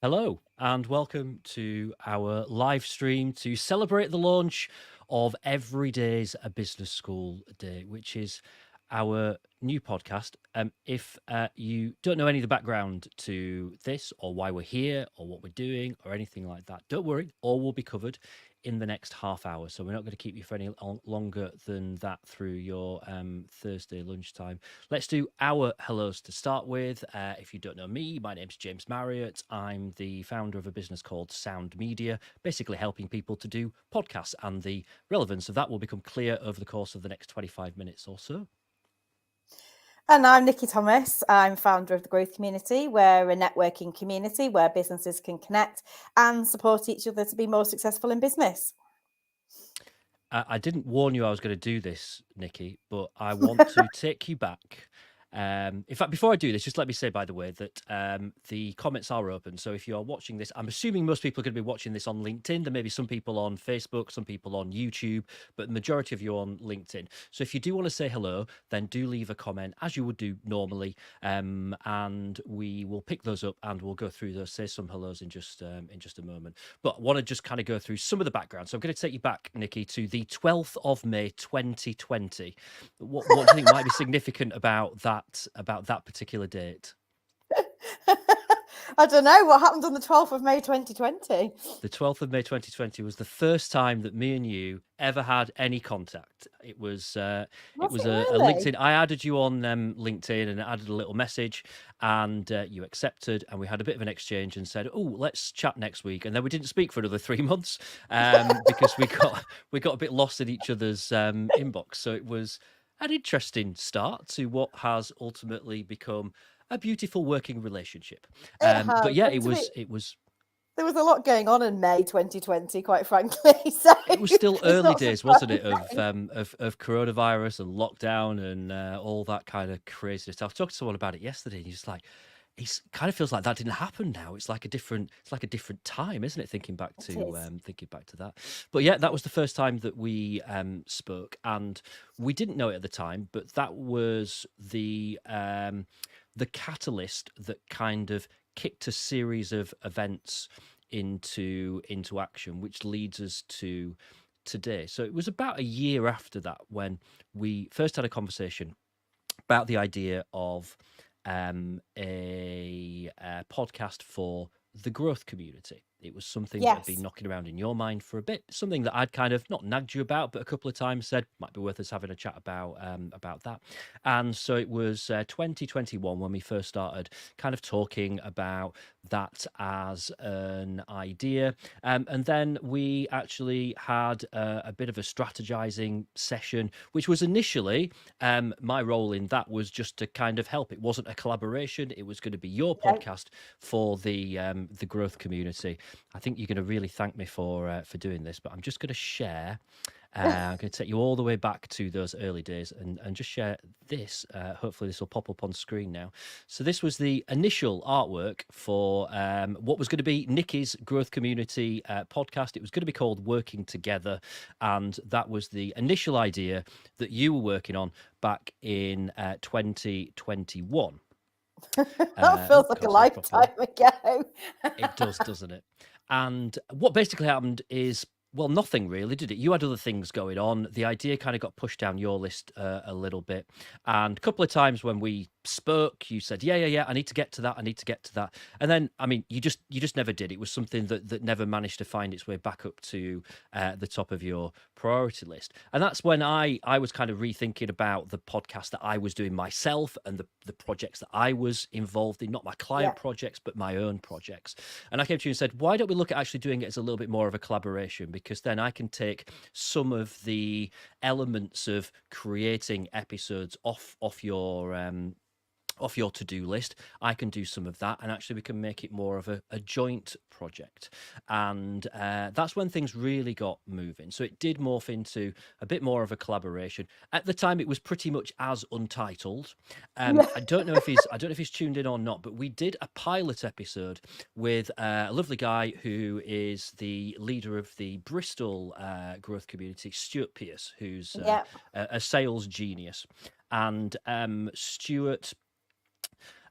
Hello, and welcome to our live stream to celebrate the launch of Every Day's a Business School Day, which is our new podcast. If you don't know any of the background to this, or why we're here, or what we're doing, or anything like that, don't worry, all will be covered in the next half hour. So we're not going to keep you for any longer than that through your Thursday lunchtime. Let's do our hellos to start with. If you don't know me, my name's James Marriott. I'm the founder of a business called Sound Media, basically helping people to do podcasts, and the relevance of that will become clear over the course of the next 25 minutes or so. And I'm Nikki Thomas. I'm founder of The Growth Community. We're a networking community where businesses can connect and support each other to be more successful in business. I didn't warn you I was going to do this, Nikki, but I want to take you back. In fact, before I do this, just let me say, by the way, that the comments are open. So if you're watching this, I'm assuming most people are going to be watching this on LinkedIn. There may be some people on Facebook, some people on YouTube, but the majority of you on LinkedIn. So if you do want to say hello, then do leave a comment as you would do normally, and we will pick those up and we'll go through those, say some hellos in just a moment. But I want to just kind of go through some of the background. So I'm going to take you back, Nikki, to the 12th of May 2020. What do you think might be significant about that particular date? I don't know what happened on the 12th of May 2020. The 12th of May 2020 was the first time that me and you ever had any contact. It was Was it a really? LinkedIn. I added you on LinkedIn and added a little message, and you accepted, and we had a bit of an exchange and said, "Oh, let's chat next week." And then we didn't speak for another 3 months because we got a bit lost in each other's inbox. So it was an interesting start to what has ultimately become a beautiful working relationship. It has. But yeah, And it there was a lot going on in May 2020, quite frankly. So was still it's early not days, wasn't it, surprising. of coronavirus and lockdown and all that kind of crazy stuff. I was talking to someone about it yesterday, and he's like, "It kind of feels like that didn't happen now. It's like a different time, isn't it?" Thinking back It is. to that. But yeah, that was the first time that we spoke, and we didn't know it at the time, but that was the catalyst that kind of kicked a series of events into action, which leads us to today. So it was about a year after that when we first had a conversation about the idea of a podcast for the growth community. It was something that had been Yes. knocking around in your mind for a bit, something that I'd kind of not nagged you about, but a couple of times said might be worth us having a chat about that. And so it was 2021 when we first started kind of talking about that as an idea. And then we actually had a bit of a strategizing session, which was initially my role in that was just to kind of help. It wasn't a collaboration. It was going to be your Yeah. podcast for the growth community. I think you're going to really thank me for doing this, but I'm just going to share. I'm going to take you all the way back to those early days and just share this. Hopefully, this will pop up on screen now. So, this was the initial artwork for what was going to be Nikki's Growth Community podcast. It was going to be called Working Together. And that was the initial idea that you were working on back in 2021. That feels like a Concentrate properly. lifetime ago. It does, doesn't it? And what basically happened is, well, nothing really, did it? You had other things going on. The idea kind of got pushed down your list a little bit. And a couple of times when we spoke, you said, yeah, I need to get to that. I need to get to that. And then, I mean, you just never did. It was something that never managed to find its way back up to the top of your priority list. And that's when I was kind of rethinking about the podcast that I was doing myself and the projects that I was involved in, not my client Yeah. projects, but my own projects. And I came to you and said, why don't we look at actually doing it as a little bit more of a collaboration? Because then I can take some of the elements of creating episodes off your to-do list. I can do some of that, and actually we can make it more of a joint project. And that's when things really got moving. So it did morph into a bit more of a collaboration. At the time, it was pretty much as Untitled. I don't know if he's tuned in or not, but we did a pilot episode with a lovely guy who is the leader of the Bristol growth community, Stuart Pearce, who's Yeah. a sales genius. And Stuart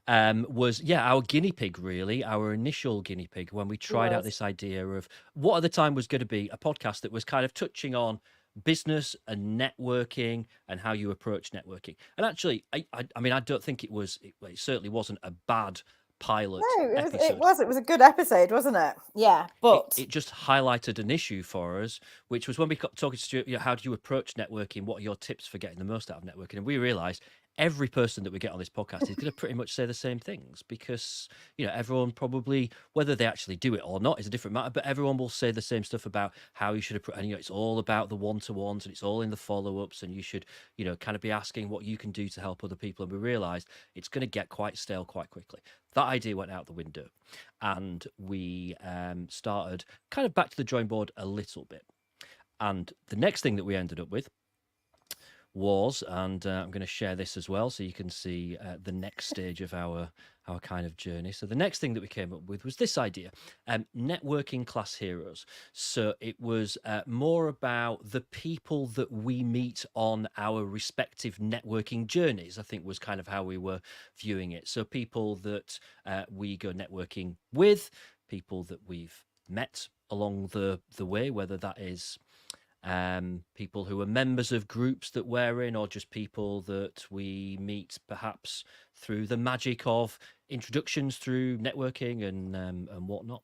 was our guinea pig, really, our initial guinea pig, when we tried out this idea of what at the time was going to be a podcast that was kind of touching on business and networking and how you approach networking. And actually, I mean, I don't think it certainly wasn't a bad pilot episode. It was a good episode, wasn't it? Yeah, but it just highlighted an issue for us, which was when we got talking to Stuart, how do you approach networking? What are your tips for getting the most out of networking? And we realized every person that we get on this podcast is going to pretty much say the same things, because everyone probably, whether they actually do it or not is a different matter, but everyone will say the same stuff about how you should approach. And it's all about the one-to-ones, and it's all in the follow-ups, and you should kind of be asking what you can do to help other people. And we realized it's going to get quite stale quite quickly. That idea went out the window, and we started kind of back to the drawing board a little bit. And the next thing that we ended up with was, and I'm going to share this as well so you can see the next stage of our kind of journey. So the next thing that we came up with was this idea, networking class heroes. So it was more about the people that we meet on our respective networking journeys, I think was kind of how we were viewing it. So people that we go networking with, people that we've met along the way, whether that is people who are members of groups that we're in, or just people that we meet perhaps through the magic of introductions through networking and whatnot.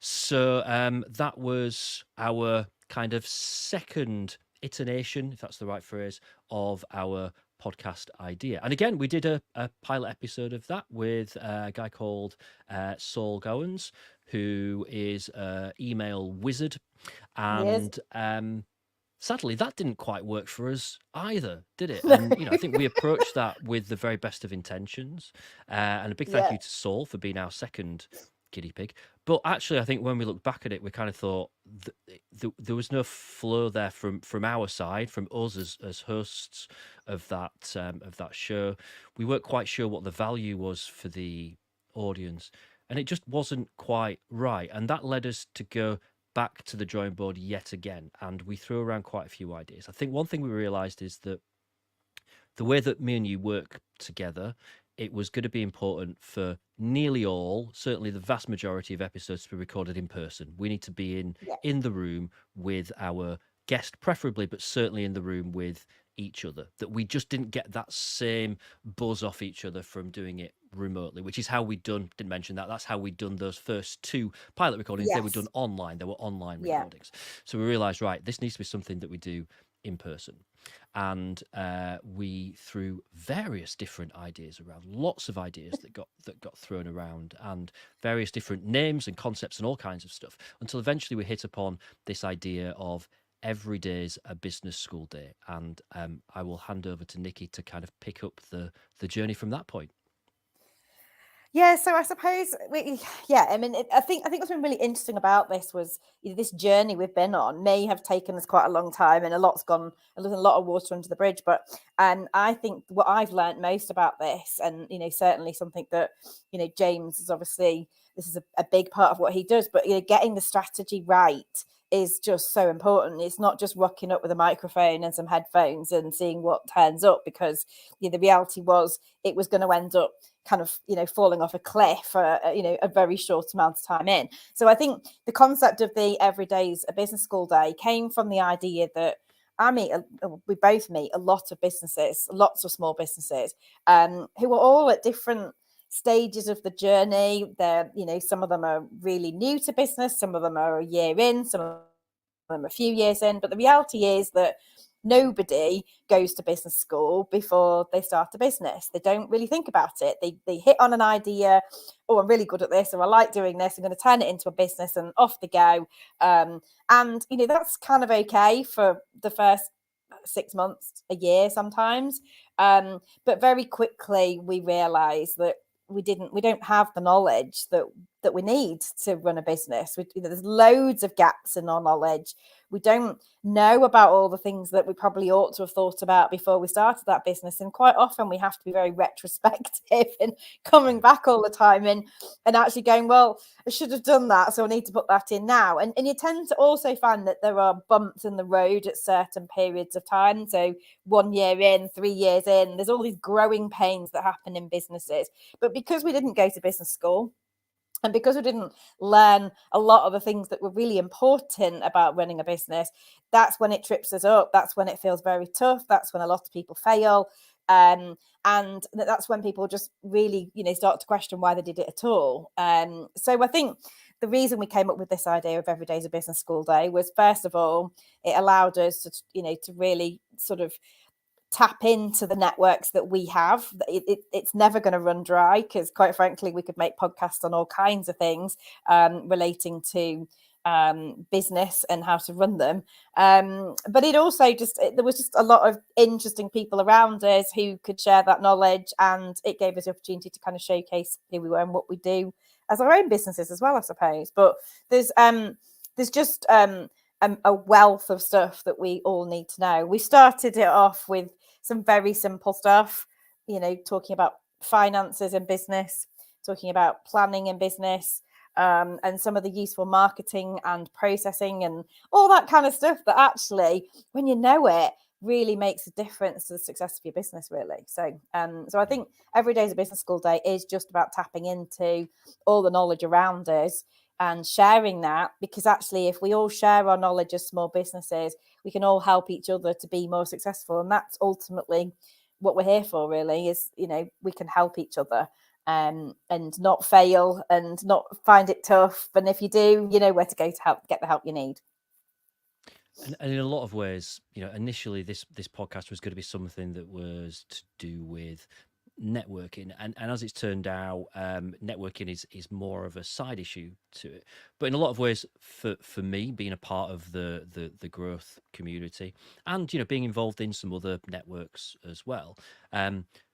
So that was our kind of second iteration, if that's the right phrase, of our podcast idea. And again, we did a pilot episode of that with a guy called Saul Gowans, who is an email wizard. And sadly, that didn't quite work for us either, did it? And I think we approached that with the very best of intentions. And a big thank you to Saul for being our second guinea pig. But actually, I think when we look back at it, we kind of thought there was no flow there from our side, from us as hosts of that show. We weren't quite sure what the value was for the audience, and it just wasn't quite right. And that led us to go back to the drawing board yet again, and we threw around quite a few ideas. I think one thing we realized is that the way that me and you work together, it was going to be important for nearly all, certainly the vast majority of episodes, to be recorded in person. We need to be in the room with our guest, preferably, but certainly in the room with each other. That we just didn't get that same buzz off each other from doing it remotely, which is how didn't mention that's how we'd done those first two pilot recordings. They were done online. They were online recordings. So we realized, right, this needs to be something that we do in person. And we threw various different ideas around, lots of ideas that got thrown around, and various different names and concepts and all kinds of stuff, until eventually we hit upon this idea of every day's a business school day. And I will hand over to Nikki to kind of pick up the journey from that point. Yeah, so I suppose, I mean, I think what's been really interesting about this was this journey we've been on may have taken us quite a long time, and a lot of water under the bridge. But I think what I've learned most about this, and certainly something that James is obviously, this is a big part of what he does, but getting the strategy right is just so important. It's not just rocking up with a microphone and some headphones and seeing what turns up, because the reality was it was going to end up kind of falling off a cliff for a very short amount of time in. So I think the concept of the Every Day's a Business School Day came from the idea that we both meet a lot of businesses, lots of small businesses, who are all at different stages of the journey. They're, some of them are really new to business, some of them are a year in, some of them a few years in. But the reality is that nobody goes to business school before they start a business. They don't really think about it. They hit on an idea, oh, I'm really good at this, or I like doing this, I'm going to turn it into a business, and off they go. And that's kind of okay for the first 6 months, a year sometimes. But very quickly we realize that we don't have the knowledge that we need to run a business. There's loads of gaps in our knowledge. we don't know about all the things that we probably ought to have thought about before we started that business. And quite often we have to be very retrospective and coming back all the time and actually going, well, I should have done that, so I need to put that in now. And you tend to also find that there are bumps in the road at certain periods of time. So 1 year in, 3 years in, there's all these growing pains that happen in businesses. But because we didn't go to business school, and because we didn't learn a lot of the things that were really important about running a business, that's when it trips us up. That's when it feels very tough. That's when a lot of people fail. And that's when people just really, start to question why they did it at all. So I think the reason we came up with this idea of Every Day's a Business School Day was, first of all, it allowed us to, to really sort of tap into the networks that we have. It's never going to run dry, because quite frankly, we could make podcasts on all kinds of things relating to business and how to run them. But it also there was just a lot of interesting people around us who could share that knowledge, and it gave us the opportunity to kind of showcase who we were and what we do as our own businesses as well, I suppose. But there's just a wealth of stuff that we all need to know. We started it off with some very simple stuff, talking about finances in business, talking about planning in business, and some of the useful marketing and processing and all that kind of stuff that actually, when you know it, really makes a difference to the success of your business, really. So I think Every Day's a Business School Day is just about tapping into all the knowledge around us and sharing that, because actually, if we all share our knowledge as small businesses, we can all help each other to be more successful. And that's ultimately what we're here for, really, is, we can help each other and not fail and not find it tough. And if you do, you know where to go to get the help you need. And in a lot of ways, initially this podcast was going to be something that was to do with networking, and as it's turned out, networking is more of a side issue to it. But in a lot of ways, for me, being a part of the growth community, and being involved in some other networks as well,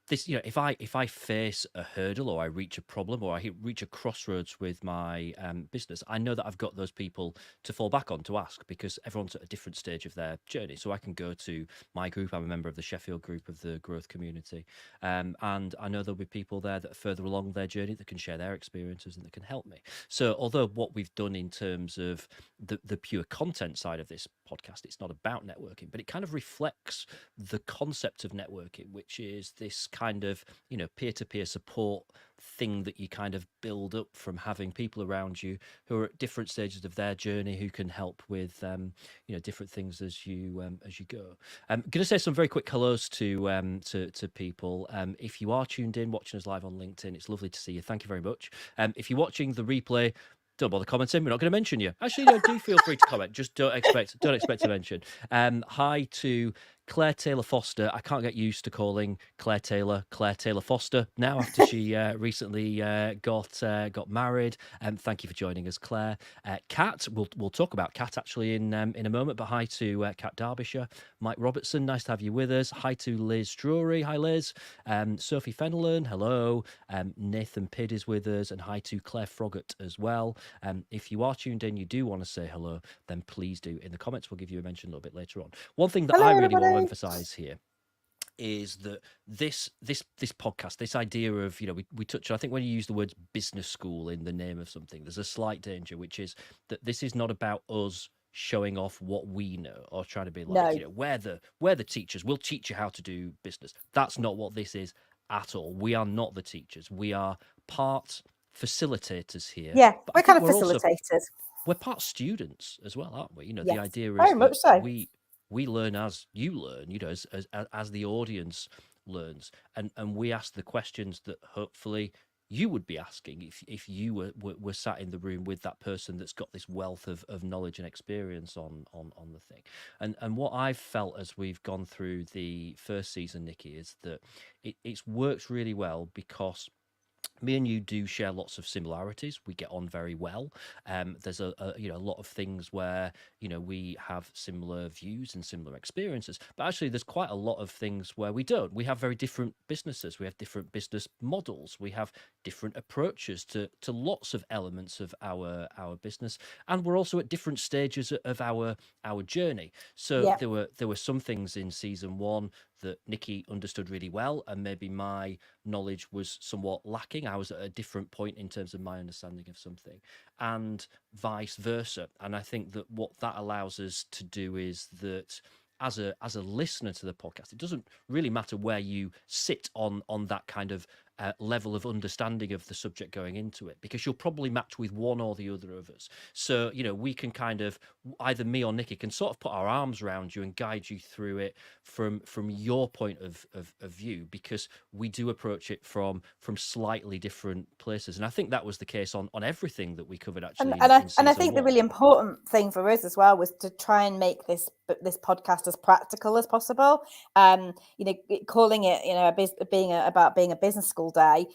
this, if I face a hurdle, or I reach a problem, or I reach a crossroads with my business, I know that I've got those people to fall back on to ask, because everyone's at a different stage of their journey. So I can go to my group. I'm a member of the Sheffield group of the growth community, and I know there'll be people there that are further along their journey that can share their experiences and that can help me. So although what we've done in terms of the pure content side of this podcast, it's not about networking, but it kind of reflects the concept of networking, which is this kind of peer-to-peer support thing that you kind of build up from having people around you who are at different stages of their journey, who can help with different things as you go. I'm going to say some very quick hellos to people. If you are tuned in, watching us live on LinkedIn, it's lovely to see you. Thank you very much. If you're watching the replay, don't bother commenting. We're not going to mention you. Actually, do feel free to comment. Just don't expect to mention. Hi to Claire Taylor Foster. I can't get used to calling Claire Taylor Foster now, after she recently got married. Thank you for joining us, Claire. Kat, we'll talk about Kat actually in a moment. But hi to Kat Derbyshire. Mike Robertson, nice to have you with us. Hi to Liz Drury. Hi, Liz. Sophie Fenelon, hello. Nathan Pidd is with us, and hi to Claire Froggatt as well. If you are tuned in, you do want to say hello, then please do in the comments. We'll give you a mention a little bit later on. One thing that I really want to emphasize here is that this podcast, this idea of, we touch on, I think when you use the words business school in the name of something, there's a slight danger, which is that this is not about us showing off what we know or trying to be like, we're the teachers, we'll teach you how to do business. That's not what this is at all. We are not the teachers. We are part facilitators here. Yeah, we're kind of facilitators. We're part students as well, aren't we? Yes, the idea is very much so. we learn as you learn, as the audience learns, and we ask the questions that hopefully you would be asking if you were sat in the room with that person that's got this wealth of knowledge and experience on the thing. And what I've felt as we've gone through the first season, Nikki, is that it's worked really well, because me and you do share lots of similarities. We get on very well. There's a lot of things where we have similar views and similar experiences, but actually there's quite a lot of things where we don't. We have very different businesses. We have different business models. We have different approaches to lots of elements of our business, and we're also at different stages of our journey. So Yeah. there were some things in season one that Nikki understood really well, and maybe my knowledge was somewhat lacking. I was at a different point in terms of my understanding of something, and vice versa. And I think that what that allows us to do is that as a listener to the podcast, it doesn't really matter where you sit on that kind of level of understanding of the subject going into it, because you'll probably match with one or the other of us. So we can kind of, either me or Nikki can sort of put our arms around you and guide you through it from your point of view, because we do approach it from slightly different places. And I think that was the case on everything that we covered actually in And I season think the one. really important thing for us as well was to try and make this podcast as practical as possible. Calling it about being a business school day.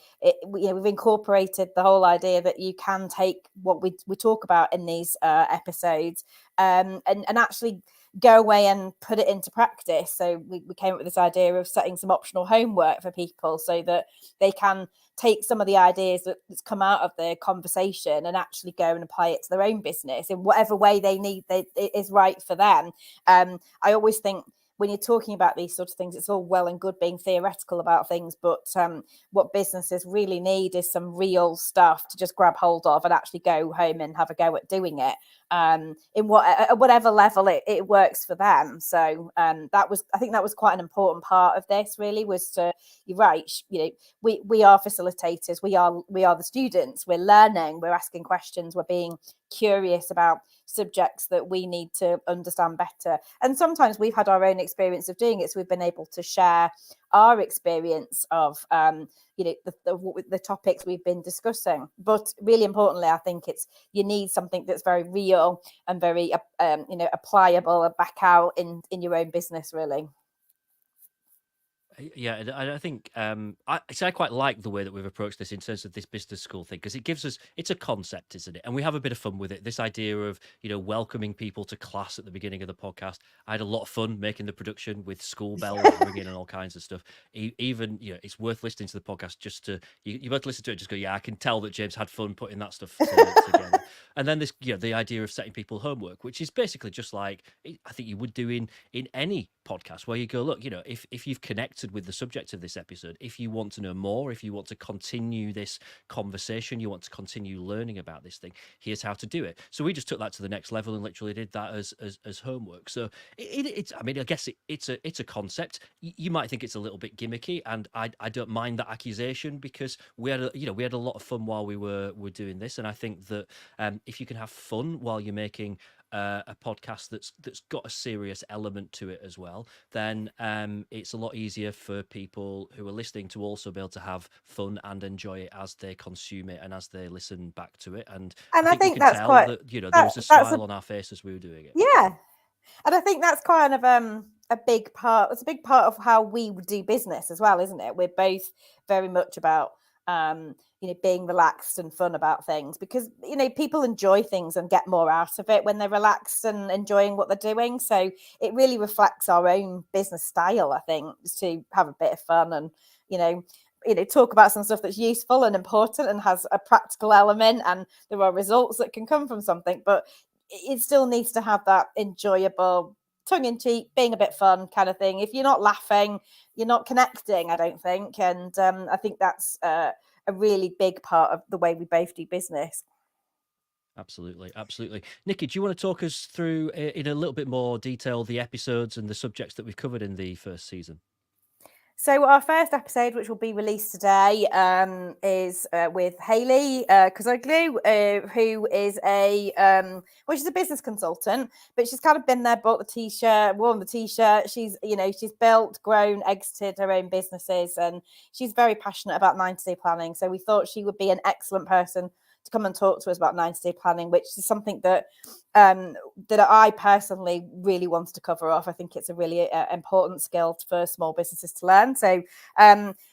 We've incorporated the whole idea that you can take what we talk about in these episodes and actually go away and put it into practice. So we came up with this idea of setting some optional homework for people so that they can take some of the ideas that's come out of the conversation and actually go and apply it to their own business in whatever way it is right for them. I always think when you're talking about these sort of things, it's all well and good being theoretical about things, but what businesses really need is some real stuff to just grab hold of and actually go home and have a go at doing it at whatever level it works for them. So I think that was quite an important part of this, really, was to, you're right, we are facilitators, we are the students, we're learning, we're asking questions, we're being curious about subjects that we need to understand better. And sometimes we've had our own experience of doing it, so we've been able to share our experience of the topics we've been discussing. But really importantly, I think you need something that's very real and very applicable back out in your own business, really. Yeah, I think I quite like the way that we've approached this in terms of this business school thing, because it gives us, it's a concept, isn't it? And we have a bit of fun with it. This idea of welcoming people to class at the beginning of the podcast. I had a lot of fun making the production with school bells ringing and all kinds of stuff. Even it's worth listening to the podcast just to you both listen to it. Just go, yeah, I can tell that James had fun putting that stuff together. And then this, the idea of setting people homework, which is basically just like I think you would do in any podcast, where you go, look, if you've connected with the subject of this episode, if you want to know more, if you want to continue this conversation, you want to continue learning about this thing, here's how to do it. So we just took that to the next level and literally did that as homework. So it's I mean, I guess it's a concept. You might think it's a little bit gimmicky, and I don't mind that accusation, because we had a lot of fun while we were doing this. And I think that if you can have fun while you're making a podcast that's got a serious element to it as well, then it's a lot easier for people who are listening to also be able to have fun and enjoy it as they consume it and as they listen back to it. And I think you can tell that there was a smile on our face as we were doing it. Yeah, and I think that's kind of a big part. It's a big part of how we do business as well, isn't it? We're both very much about being relaxed and fun about things, because people enjoy things and get more out of it when they're relaxed and enjoying what they're doing. So it really reflects our own business style, I think, to have a bit of fun and talk about some stuff that's useful and important and has a practical element, and there are results that can come from something, but it still needs to have that enjoyable, tongue-in-cheek, being a bit fun kind of thing. If you're not laughing, you're not connecting, I don't think. And I think that's a really big part of the way we both do business. Absolutely. Nikki, do you want to talk us through in a little bit more detail the episodes and the subjects that we've covered in the first season? So our first episode, which will be released today, is with Hayley Kozoglu, who is she's a business consultant, but she's kind of been there, bought the t-shirt, worn the t-shirt. She's built, grown, exited her own businesses, and she's very passionate about 90-day planning. So we thought she would be an excellent person to come and talk to us about 90-day planning, which is something that that I personally really wanted to cover off. I think it's a really important skill for small businesses to learn. So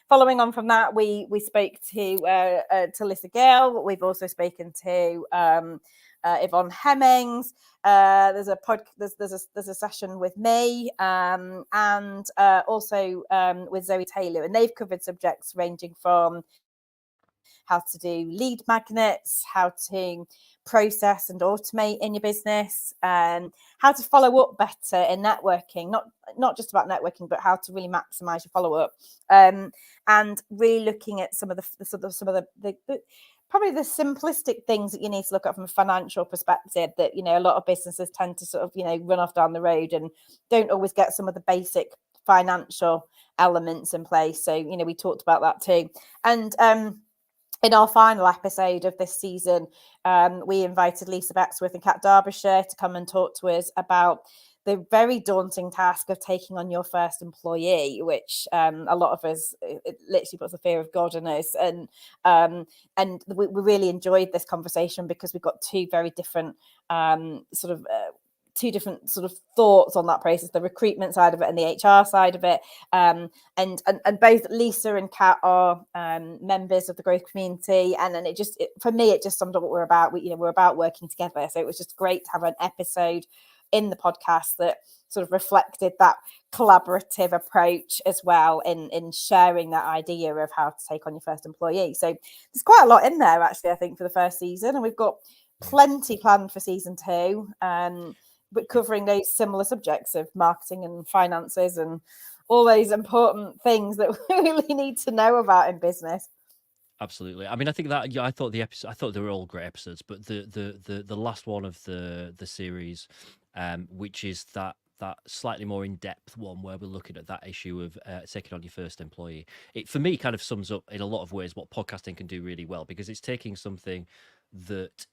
following on from that, we spoke to Lisa Gale. We've also spoken to Yvonne Hemmings. There's a session with me and also with Zoe Taylor, and they've covered subjects ranging from how to do lead magnets, how to process and automate in your business, how to follow up better in networking, not just about networking, but how to really maximize your follow up, and really looking at some of the probably the simplistic things that you need to look at from a financial perspective that, you know, a lot of businesses tend to sort of, you know, run off down the road and don't always get some of the basic financial elements in place. So, you know, we talked about that too. And in our final episode of this season, we invited Lisa Becksworth and Kat Derbyshire to come and talk to us about the very daunting task of taking on your first employee, which a lot of us, it literally puts the fear of God in us. And we really enjoyed this conversation because we've got two different thoughts on that process, the recruitment side of it and the HR side of it. And both Lisa and Kat are members of the growth community. And then for me, it just summed up what we're about. We're about working together. So it was just great to have an episode in the podcast that sort of reflected that collaborative approach as well in sharing that idea of how to take on your first employee. So there's quite a lot in there, actually, I think, for the first season. And we've got plenty planned for season 2. But covering those similar subjects of marketing and finances and all those important things that we really need to know about in business. Absolutely. I mean, I think that I thought they were all great episodes, but the last one of the series, which is that slightly more in-depth one where we're looking at that issue of taking on your first employee, it for me kind of sums up in a lot of ways what podcasting can do really well, because it's taking something that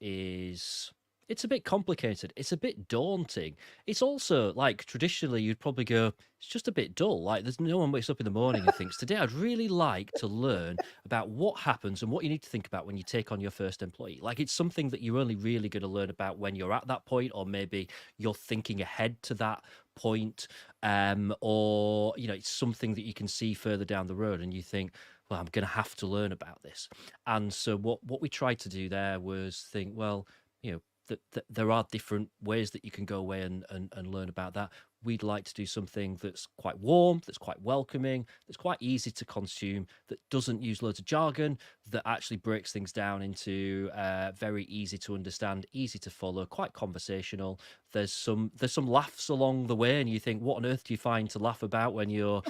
it's a bit complicated. It's a bit daunting. It's also like traditionally you'd probably go, it's just a bit dull. Like there's no one wakes up in the morning and thinks, today I'd really like to learn about what happens and what you need to think about when you take on your first employee. Like it's something that you're only really going to learn about when you're at that point, or maybe you're thinking ahead to that point, or you know, it's something that you can see further down the road and you think, well, I'm going to have to learn about this. And so what we tried to do there was think, well, you know, that there are different ways that you can go away and learn about that. We'd like to do something that's quite warm, that's quite welcoming, that's quite easy to consume, that doesn't use loads of jargon, that actually breaks things down into very easy to understand, easy to follow, quite conversational. There's some laughs along the way, and you think, what on earth do you find to laugh about when you're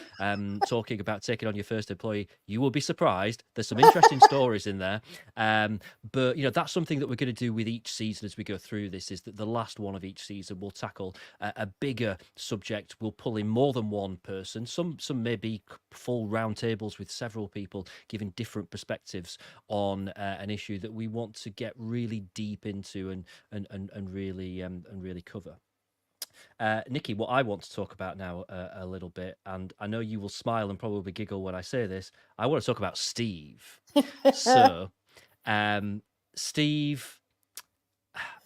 talking about taking on your first employee? You will be surprised. There's some interesting stories in there. But you know, that's something that we're going to do with each season as we go through this, is that the last one of each season will tackle a bigger subject. We'll pull in more than one person. Some may be full roundtables with several people giving different perspectives on an issue that we want to get really deep into and really cover. Nikki, what I want to talk about now a little bit, and I know you will smile and probably giggle when I say this, I want to talk about Steve. So, Steve,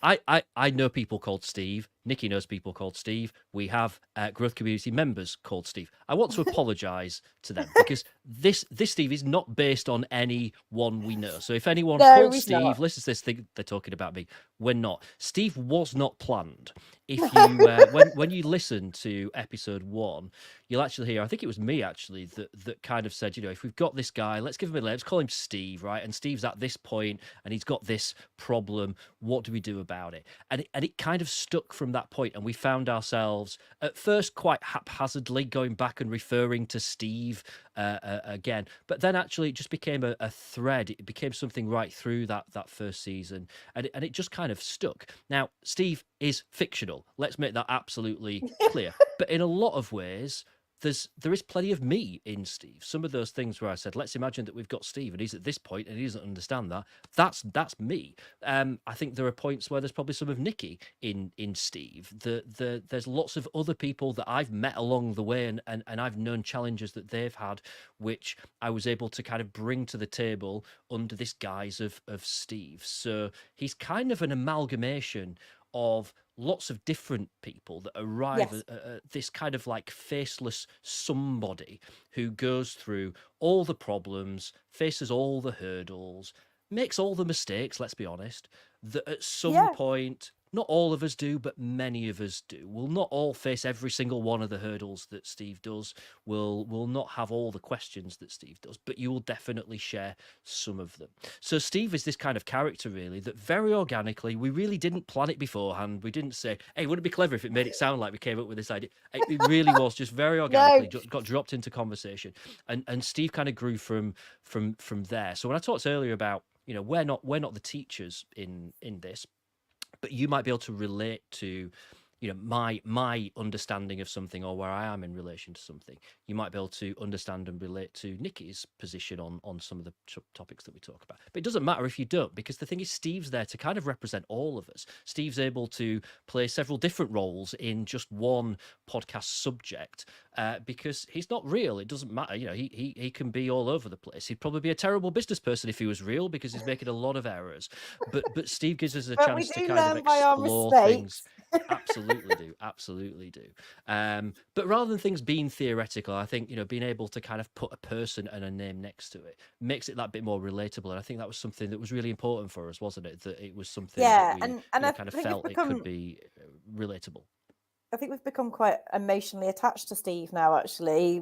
I know people called Steve. Nikki knows people called Steve. We have growth community members called Steve. I want to apologise to them because this Steve is not based on anyone we know. So if anyone called Steve listens to this, think they're talking about me. We're not. Steve was not planned. If you when you listen to episode 1, you'll actually hear, I think it was me actually that kind of said, you know, if we've got this guy, let's give him a name. Let's call him Steve, right? And Steve's at this point and he's got this problem. What do we do about it? And it kind of stuck from that point, and we found ourselves at first quite haphazardly going back and referring to Steve again, but then actually it just became a thread. It became something right through that first season, and it just kind of stuck. Now, Steve is fictional. Let's make that absolutely clear. But in a lot of ways, there is plenty of me in Steve. Some of those things where I said, let's imagine that we've got Steve and he's at this point and he doesn't understand that. That's me. I think there are points where there's probably some of Nikki in Steve. There's lots of other people that I've met along the way, and I've known challenges that they've had, which I was able to kind of bring to the table under this guise of Steve. So he's kind of an amalgamation of lots of different people that arrive Yes. at this kind of like faceless somebody who goes through all the problems, faces all the hurdles, makes all the mistakes, let's be honest, that at some Yeah. point, not all of us do, but many of us do. We'll not all face every single one of the hurdles that Steve does. We'll not have all the questions that Steve does, but you will definitely share some of them. So Steve is this kind of character, really, that very organically, we really didn't plan it beforehand. We didn't say, hey, wouldn't it be clever if it made it sound like we came up with this idea? It really was just very organically got dropped into conversation. And Steve kind of grew from there. So when I talked earlier about, we're not the teachers in this, but you might be able to relate to my understanding of something, or where I am in relation to something. You might be able to understand and relate to Nikki's position on some of the topics that we talk about. But it doesn't matter if you don't, because the thing is, Steve's there to kind of represent all of us. Steve's able to play several different roles in just one podcast subject, because he's not real. It doesn't matter. He can be all over the place. He'd probably be a terrible business person if he was real, because he's making a lot of errors. But Steve gives us a But we chance to do kind of learn by our explore things. mistakes. Absolutely do. But rather than things being theoretical, I think being able to kind of put a person and a name next to it makes it that bit more relatable. And I think that was something that was really important for us, wasn't it? That it was something Yeah, that we and I kind of think felt it could be relatable. I think we've become quite emotionally attached to Steve now. Actually,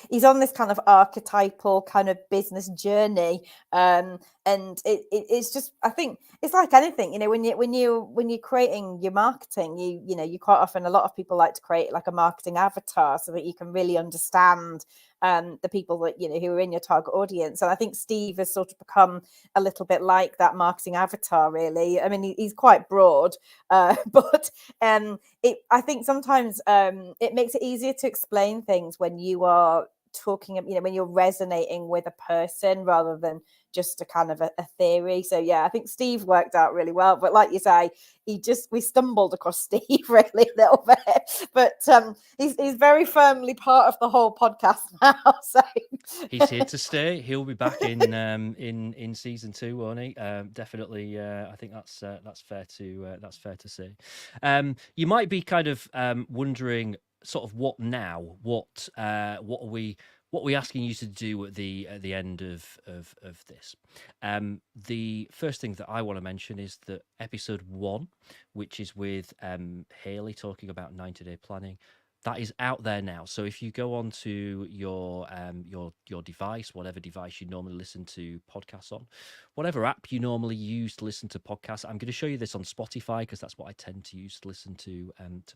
he's on this kind of archetypal kind of business journey, and it's just, I think it's like anything, when you're creating your marketing, you quite often, a lot of people like to create like a marketing avatar so that you can really understand the people that who are in your target audience. And I think Steve has sort of become a little bit like that marketing avatar. Really, I mean, he's quite broad, but I think sometimes it makes it easier to explain things when you are talking, when you're resonating with a person rather than just a kind of a theory. So yeah, I think Steve worked out really well. But like you say, we stumbled across Steve really a little bit. But he's very firmly part of the whole podcast now. So he's here to stay. He'll be back in season 2, won't he? Definitely. I think that's fair to say. You might be kind of wondering, sort of, what now? What are we asking you to do at the end of this? The first thing that I want to mention is that episode 1, which is with Haley talking about 90-day planning, that is out there now. So if you go onto your device, whatever device you normally listen to podcasts on, whatever app you normally use to listen to podcasts, I'm going to show you this on Spotify because that's what I tend to use to listen to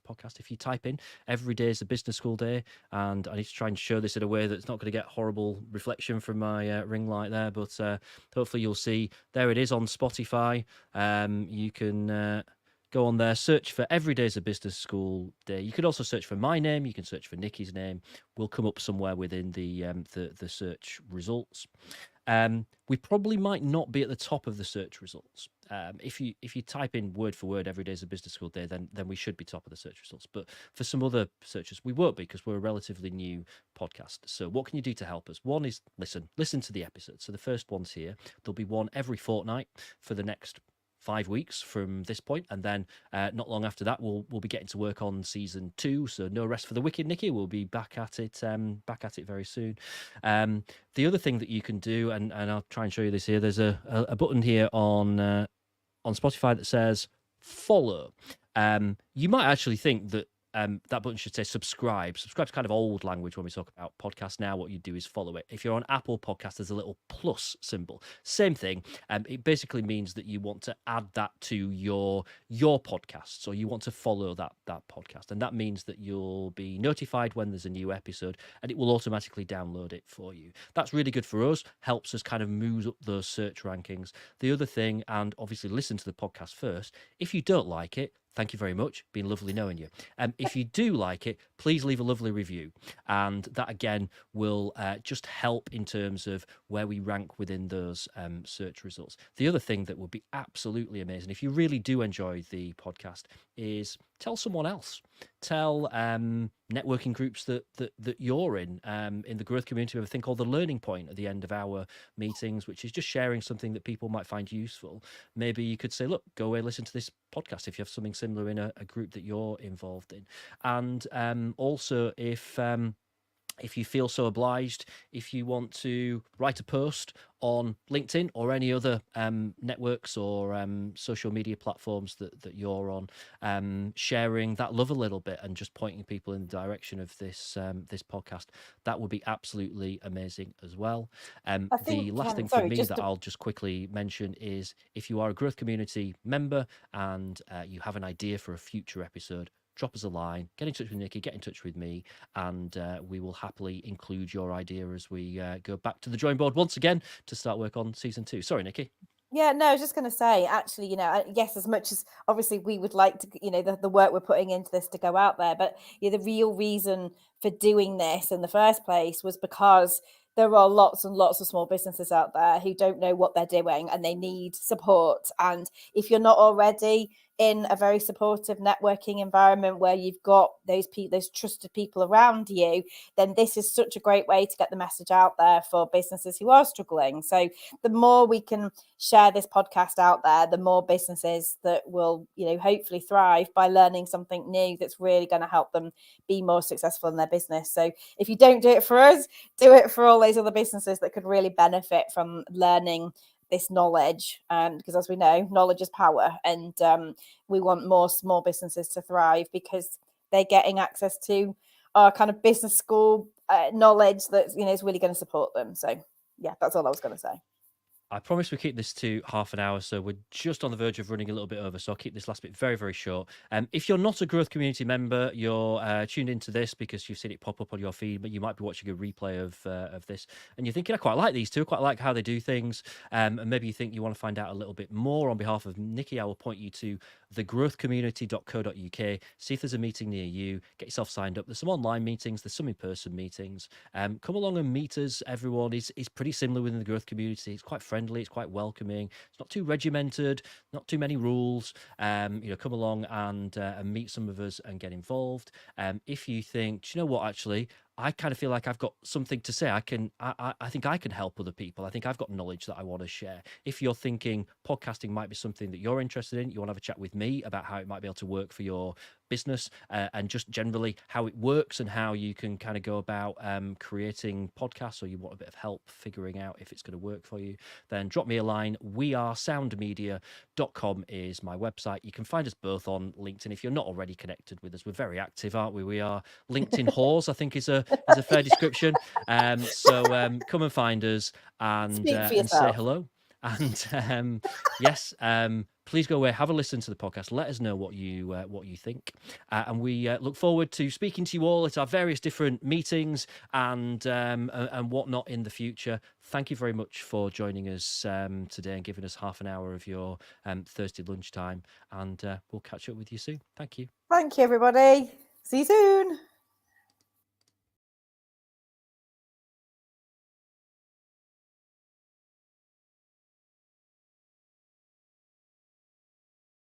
podcasts. If you type in "every day is a business school day," and I need to try and show this in a way that's not going to get horrible reflection from my ring light there, but hopefully you'll see there it is on Spotify. You can go on there, search for "Every Day is a Business School Day." You can also search for my name. You can search for Nikki's name. We'll come up somewhere within the search results. We probably might not be at the top of the search results. If you type in word for word "Every Day is a Business School Day," then we should be top of the search results. But for some other searches, we won't be, because we're a relatively new podcast. So what can you do to help us? One is listen to the episodes. So the first one's here. There'll be one every fortnight for the next 5 weeks from this point, and then not long after that we'll be getting to work on season 2, so no rest for the wicked, Nikki. We'll be back at it very soon. The other thing that you can do, and I'll try and show you this here, there's a button here on Spotify that says follow. You might actually think that that button should say subscribe. Subscribe's kind of old language when we talk about podcasts. Now what you do is follow it. If you're on Apple Podcasts, there's a little plus symbol. Same thing. It basically means that you want to add that to your podcast, so you want to follow that podcast, and that means that you'll be notified when there's a new episode, and it will automatically download it for you. That's really good for us. Helps us kind of move up those search rankings. The other thing, and obviously listen to the podcast first. If you don't like it, thank you very much. Been lovely knowing you. If you do like it, please leave a lovely review. And that, again, will just help in terms of where we rank within those search results. The other thing that would be absolutely amazing, if you really do enjoy the podcast, is tell someone else. Tell networking groups that you're in the growth community. We have a thing called the Learning Point at the end of our meetings, which is just sharing something that people might find useful. Maybe you could say, look, go away, listen to this podcast if you have something similar in a group that you're involved in. And also, if you feel so obliged, if you want to write a post on LinkedIn or any other networks or social media platforms that you're on, sharing that love a little bit and just pointing people in the direction of this podcast, that would be absolutely amazing as well. I The think, last thing from sorry, me just that to, I'll just quickly mention is, if you are a Growth Community member and you have an idea for a future episode, drop us a line, get in touch with Nikki, get in touch with me, and we will happily include your idea as we go back to the drawing board once again to start work on season 2. Sorry, Nikki. yeah, no, I was just going to say, actually, yes, as much as obviously we would like to, the work we're putting into this to go out there, but the real reason for doing this in the first place was because there are lots and lots of small businesses out there who don't know what they're doing and they need support. And if you're not already in a very supportive networking environment where you've got those trusted people around you, then this is such a great way to get the message out there for businesses who are struggling. So the more we can share this podcast out there, the more businesses that will, hopefully thrive by learning something new that's really going to help them be more successful in their business. So if you don't do it for us, do it for all those other businesses that could really benefit from learning this knowledge, because as we know, knowledge is power, and we want more small businesses to thrive because they're getting access to our kind of business school knowledge that is really going to support them. So yeah, that's all I was going to say. I promise we keep this to half an hour, so we're just on the verge of running a little bit over, so I'll keep this last bit very, very short. If you're not a Growth Community member, you're tuned into this because you've seen it pop up on your feed, but you might be watching a replay of this, and you're thinking, I quite like these two, I quite like how they do things, and maybe you think you want to find out a little bit more. On behalf of Nikki, I will point you to thegrowthcommunity.co.uk, see if there's a meeting near you, get yourself signed up. There's some online meetings, there's some in-person meetings. Come along and meet us. Everyone is pretty similar within the Growth Community. It's quite friendly, it's quite welcoming, it's not too regimented, not too many rules. Come along and meet some of us and get involved. If you think, do you know what, actually, I kind of feel like I've got something to say. I think I can help other people. I think I've got knowledge that I want to share. If you're thinking podcasting might be something that you're interested in, you want to have a chat with me about how it might be able to work for your business, and just generally how it works and how you can kind of go about creating podcasts, or you want a bit of help figuring out if it's going to work for you, then drop me a line. wearesoundmedia.com is my website. You can find us both on LinkedIn if you're not already connected with us. We're very active, aren't we? We are LinkedIn whores, I think is a fair description. So come and find us and say hello. And yes, please go away, have a listen to the podcast. Let us know what you think, and we look forward to speaking to you all at our various different meetings and whatnot in the future. Thank you very much for joining us today and giving us half an hour of your Thursday lunchtime. And we'll catch up with you soon. Thank you. Thank you, everybody. See you soon.